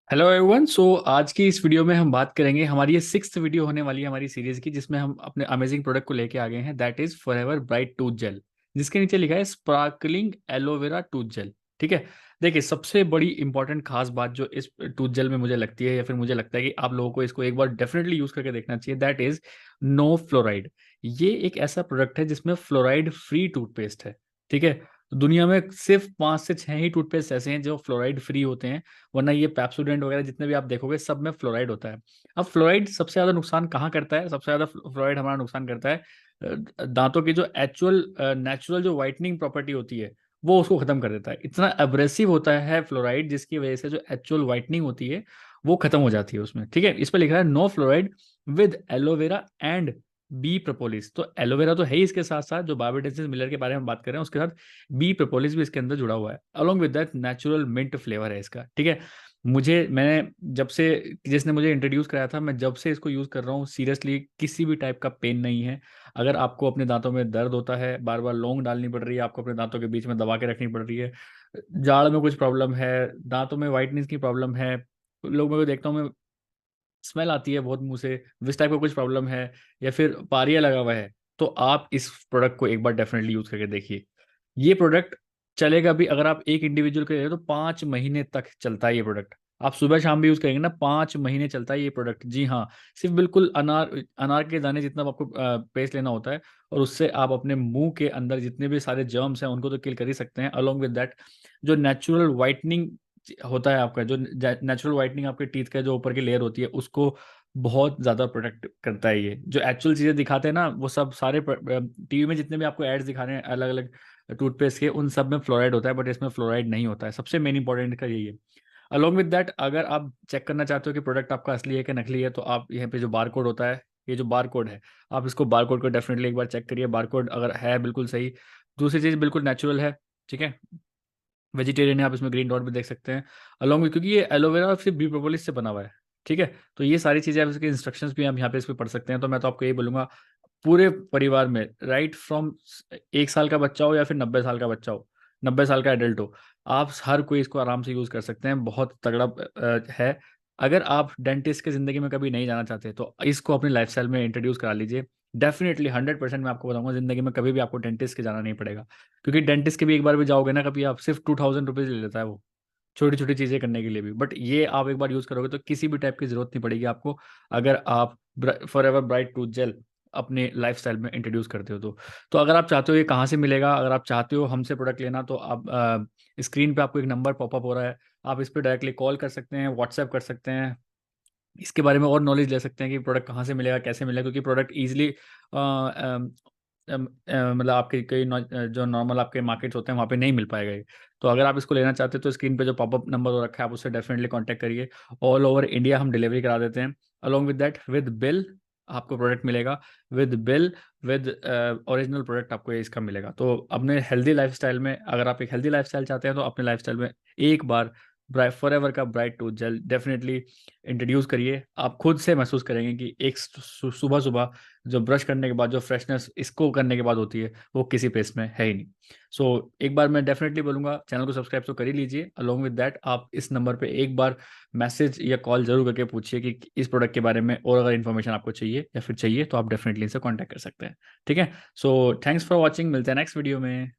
Hello everyone. आज की इस वीडियो में हम बात करेंगे, हमारी ये सिक्स्थ वीडियो होने वाली है हमारी सीरीज की, जिसमें हम अपने अमेजिंग प्रोडक्ट को लेके आ गए हैं। That is Forever Bright tooth gel, जिसके नीचे लिखा है स्पार्कलिंग एलोवेरा टूथ जेल। ठीक है। देखिए, सबसे बड़ी इंपॉर्टेंट खास बात जो इस टूथ जेल में मुझे लगती है, या फिर मुझे लगता है कि आप लोगों को इसको एक बार डेफिनेटली यूज करके देखना चाहिए, दैट इज नो फ्लोराइड। ये एक ऐसा प्रोडक्ट है जिसमें फ्लोराइड फ्री टूथपेस्ट है। ठीक है। तो दुनिया में सिर्फ 5 से 6 ही टूथपेस्ट ऐसे हैं जो फ्लोराइड फ्री होते हैं, वरना ये पेप्सोडेंट वगैरह जितने भी आप देखोगे सब में फ्लोराइड होता है। अब फ्लोराइड सबसे ज्यादा नुकसान कहाँ करता है? सबसे ज्यादा फ्लोराइड हमारा नुकसान करता है दांतों की जो एक्चुअल नेचुरल जो वाइटनिंग प्रॉपर्टी होती है, वो उसको खत्म कर देता है। इतना एब्रेसिव होता है फ्लोराइड, जिसकी वजह से जो एक्चुअल वाइटनिंग होती है वो खत्म हो जाती है उसमें। ठीक है। इस पर लिखा है no fluoride with aloe vera and bee propolis. तो एलोवेरा तो है ही, इसके साथ साथ जो बायोडेंसिस मिलर के बारे में बात कर रहे हैं उसके साथ बी प्रोपोलिस भी इसके अंदर जुड़ा हुआ है। Along with that natural mint flavour है इसका। ठीक है। मैंने जब से, जिसने मुझे इंट्रोड्यूस कराया था, मैं जब से इसको यूज़ कर रहा हूँ, सीरियसली किसी भी टाइप का पेन नहीं है। अगर आपको अपने दांतों में दर्द होता है, बार बार लौंग डालनी पड़ रही है, आपको अपने दांतों के बीच में दबा के रखनी पड़ रही है, जाड़ में कुछ प्रॉब्लम है, दांतों में वाइटनेस की प्रॉब्लम है, लोगों को देखता हूँ मैं, स्मेल आती है बहुत मुंह से, इस टाइप का कुछ प्रॉब्लम है, या फिर पारिया लगा हुआ है, तो आप इस प्रोडक्ट को एक बार डेफिनेटली यूज करके देखिए। ये प्रोडक्ट चलेगा भी, अगर आप एक इंडिविजुअल के ले रहे हो तो 5 महीने तक चलता है ये प्रोडक्ट। आप सुबह शाम भी यूज करेंगे ना, 5 महीने चलता है ये प्रोडक्ट। जी हाँ। सिर्फ बिल्कुल अनार अनार के दाने जितना आपको पेस्ट लेना होता है, और उससे आप अपने मुंह के अंदर जितने भी सारे जर्म्स हैं उनको तो किल कर ही सकते हैं। अलोंग विद दैट, जो नेचुरल वाइटनिंग होता है आपका, जो नेचुरल वाइटनिंग आपके टीथ का जो ऊपर की लेयर होती है, उसको बहुत ज्यादा प्रोटेक्ट करता है। ये जो एक्चुअल चीजें दिखाते हैं ना, वो सब सारे टीवी में जितने भी आपको एड्स दिखा रहे हैं अलग अलग टूथपेस्ट के, उन सब में फ्लोराइड होता है, बट इसमें फ्लोराइड नहीं होता है। सबसे मेन इंपॉर्टेंट का यही है। अलॉन्ग विद दैट, अगर आप चेक करना चाहते हो कि प्रोडक्ट आपका असली है कि नकली है, तो आप यहाँ पे जो बार कोड होता है, ये जो बार कोड है, आप इसको बार कोड को डेफिनेटली एक बार चेक करिए। बार कोड अगर है बिल्कुल सही, दूसरी चीज़ बिल्कुल नेचुरल है। ठीक है। वेजिटेरियन है, आप इसमें ग्रीन डॉट भी देख सकते हैं अलॉन्ग में, क्योंकि ये एलोवेरा और सिर्फ बी प्रोपोलिस से बना हुआ है। ठीक है। तो ये सारी चीज़ें आप इसके इंस्ट्रक्शंस भी हम यहाँ पे इस पे पढ़ सकते हैं। तो मैं तो आपको यही बोलूंगा, पूरे परिवार में, राइट फ्रॉम 1 साल का बच्चा हो या फिर 90 साल का बच्चा हो, 90 साल का एडल्ट हो, आप हर कोई इसको आराम से यूज़ कर सकते हैं। बहुत तगड़ा है। अगर आप डेंटिस्ट की ज़िंदगी में कभी नहीं जाना चाहते तो इसको अपनी लाइफस्टाइल में इंट्रोड्यूस करा लीजिए। डेफिनेटली 100% मैं आपको बताऊंगा, ज़िंदगी में कभी भी आपको डेंटिस्ट के जाना नहीं पड़ेगा। क्योंकि डेंटिस्ट के भी एक बार भी जाओगे ना, कभी आप सिर्फ 2000 रुपीज़ ले लेता है वो, छोटी छोटी चीज़ें करने के लिए भी। बट ये आप एक बार यूज़ करोगे तो किसी भी टाइप की ज़रूरत नहीं पड़ेगी आपको, अगर आप forever bright tooth gel अपने लाइफस्टाइल में इंट्रोड्यूस करते हो तो अगर आप चाहते हो ये कहाँ से मिलेगा, अगर आप चाहते हो हमसे प्रोडक्ट लेना, तो आप स्क्रीन पे आपको एक नंबर पॉपअप हो रहा है, आप इस पर डायरेक्टली कॉल कर सकते हैं, व्हाट्सएप कर सकते हैं, इसके बारे में और नॉलेज ले सकते हैं कि प्रोडक्ट कहाँ से मिलेगा, कैसे मिलेगा। क्योंकि प्रोडक्ट ईजिली मतलब आपके कई जो नॉर्मल आपके मार्केट्स होते हैं वहाँ पे नहीं मिल पाएगा ये। तो अगर आप इसको लेना चाहते हैं तो स्क्रीन पे जो पॉपअप नंबर हो रखा है, आप उससे डेफिनेटली कांटेक्ट करिए। ऑल ओवर इंडिया हम डिलीवरी करा देते हैं। Along with that, with bill आपको प्रोडक्ट मिलेगा, with bill, with original product आपको ये इसका मिलेगा। तो अपने हेल्दी लाइफस्टाइल में, अगर आप एक हेल्दी लाइफस्टाइल चाहते हैं तो अपने लाइफस्टाइल में एक बार ब्राइट फॉरएवर का bright tooth gel definitely introduce करिए। आप खुद से महसूस करेंगे कि एक सुबह सुबह जो ब्रश करने के बाद जो फ्रेशनेस इसको करने के बाद होती है, वो किसी पेस्ट में है ही नहीं। एक बार मैं डेफिनेटली बोलूंगा, चैनल को सब्सक्राइब तो कर ही लीजिए। अलोंग विद दैट, आप इस नंबर पे एक बार मैसेज या कॉल जरूर करके पूछिए कि इस प्रोडक्ट के बारे में और अगर इन्फॉर्मेशन आपको चाहिए या फिर चाहिए तो आप डेफिनेटली इनसे कॉन्टैक्ट कर सकते हैं। ठीक है। थैंक्स फॉर वॉचिंग, मिलते हैं नेक्स्ट वीडियो में।